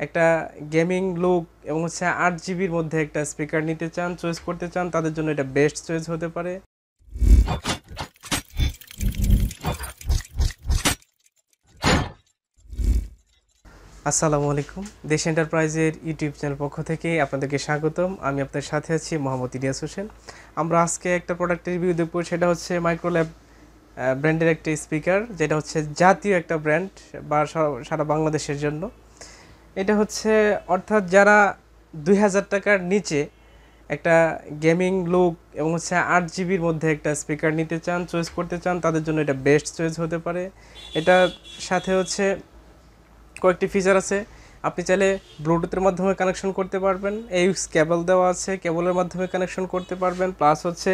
একটা gaming look এবং হচ্ছে 8 জিবির মধ্যে একটা স্পিকার নিতে চান, চয়েস করতে চান, তাদের জন্য এটা বেস্ট চয়েস হতে পারে। আসসালামু আলাইকুম, দেশ এন্টারপ্রাইজের ইউটিউব চ্যানেল পক্ষ থেকে আপনাদেরকে স্বাগতম। আমি আপনার সাথে আছি মোহাম্মদ ইলিয়াস হোসেন। আমরা আজকে একটা প্রোডাক্টের রিভিউ দেখব, সেটা হচ্ছে মাইক্রোল্যাব ব্র্যান্ডের একটা স্পিকার, যেটা হচ্ছে জাতীয় একটা ব্র্যান্ড বা সারা বাংলাদেশের জন্য। এটা হচ্ছে অর্থাৎ যারা 2000 টাকার নিচে একটা গেমিং লুক এবং হচ্ছে 8 জিবির মধ্যে একটা স্পিকার নিতে চান, চয়েস করতে চান, তাদের জন্য এটা বেস্ট চয়েস হতে পারে। এটার সাথে হচ্ছে কয়েকটি ফিচার আছে। আপনি চাইলে ব্লুটুথের মাধ্যমে কানেকশন করতে পারবেন, এইউএক্স কেবল দেওয়া আছে, কেবলের মাধ্যমে কানেকশন করতে পারবেন। প্লাস হচ্ছে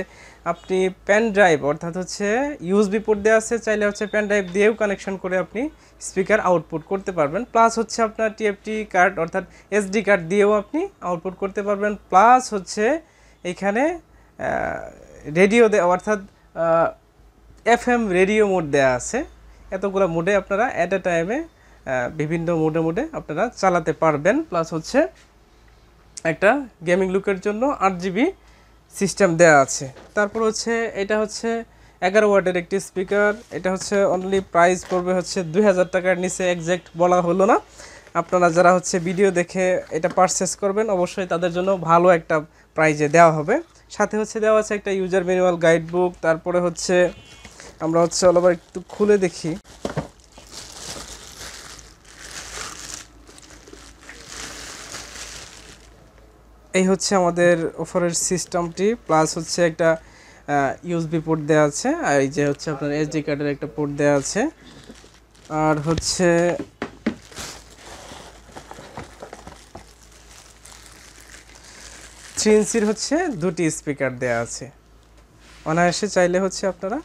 আপনি পেন ড্রাইভ অর্থাৎ হচ্ছে ইউএসবি পোর্ট দেওয়া আছে, চাইলে হচ্ছে পেন ড্রাইভ দিয়েও কানেকশন করে আপনি স্পিকার আউটপুট করতে পারবেন। প্লাস হচ্ছে আপনার টিএফটি কার্ড অর্থাৎ এসডি কার্ড দিয়েও আপনি আউটপুট করতে পারবেন। প্লাস হচ্ছে এখানে রেডিও দেওয়া অর্থাৎ এফএম রেডিও মোড দেওয়া আছে। এতগুলো মোডে আপনারা অ্যাট এ টাইমে বিভিন্ন মোডে আপনারা চালাতে পারবেন। প্লাস হচ্ছে একটা গেমিং লুকের জন্য 8 জিবি সিস্টেম দেওয়া আছে। তারপর হচ্ছে এটা হচ্ছে 11 ওয়াটের একটি স্পিকার। এটা হচ্ছে অনলি প্রাইস পড়বে হচ্ছে 2000 টাকার নিচে, একজ্যাক্ট বলা হলো না। আপনারা যারা হচ্ছে ভিডিও দেখে এটা পারচেস করবেন অবশ্যই তাদের জন্য ভালো একটা প্রাইজে দেওয়া হবে। সাথে হচ্ছে দেওয়া আছে একটা ইউজার ম্যানুয়াল গাইড বুক। তারপরে হচ্ছে আমরা হচ্ছে অল ওভার একটু খুলে দেখি। এই হচ্ছে আমাদের অফারের সিস্টেমটি। প্লাস হচ্ছে একটা ইউএসবি পোর্ট দেওয়া আছে, আর এই যে হচ্ছে আপনার এসডি কার্ডের একটা পোর্ট দেওয়া আছে। আর হচ্ছে 3 ইঞ্চির হচ্ছে দুটি স্পিকার দেওয়া আছে। অনায়াসে চাইলে হচ্ছে আপনারা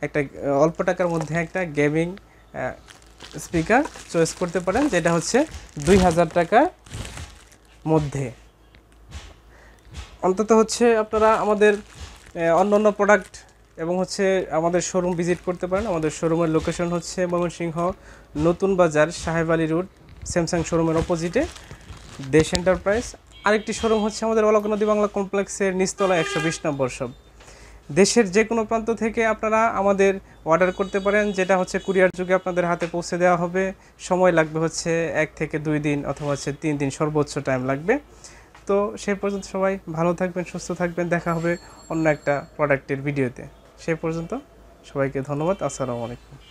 একটা অল্প টাকার মধ্যে একটা গেমিং স্পিকার চয়েস করতে পারেন, যেটা হচ্ছে 2000 টাকার মধ্যে। অন্তত হচ্ছে আপনারা আমাদের অন্যান্য প্রোডাক্ট এবং হচ্ছে আমাদের শোরুম ভিজিট করতে পারেন। আমাদের শোরুমের লোকেশন হচ্ছে ময়মনসিংহ নতুন বাজার সাহেব আলী রোড, স্যামসাং শোরুমের অপোজিটে দেশ এন্টারপ্রাইজ। আরেকটি শোরুম হচ্ছে আমাদের অলক নদী বাংলা কমপ্লেক্সের নিচতলা 120 নম্বর শপ। দেশের যে কোনো প্রান্ত থেকে আপনারা আমাদের অর্ডার করতে পারেন, যেটা হচ্ছে কুরিয়ার যুগে আপনাদের হাতে পৌঁছে দেওয়া হবে। সময় লাগবে হচ্ছে 1 থেকে 2 দিন অথবা হচ্ছে 3 দিন সর্বোচ্চ টাইম লাগবে। তো সেই পর্যন্ত সবাই ভালো থাকবেন, সুস্থ থাকবেন। দেখা হবে অন্য একটা প্রোডাক্টের ভিডিওতে। সেই পর্যন্ত সবাইকে ধন্যবাদ। আসসালামু আলাইকুম।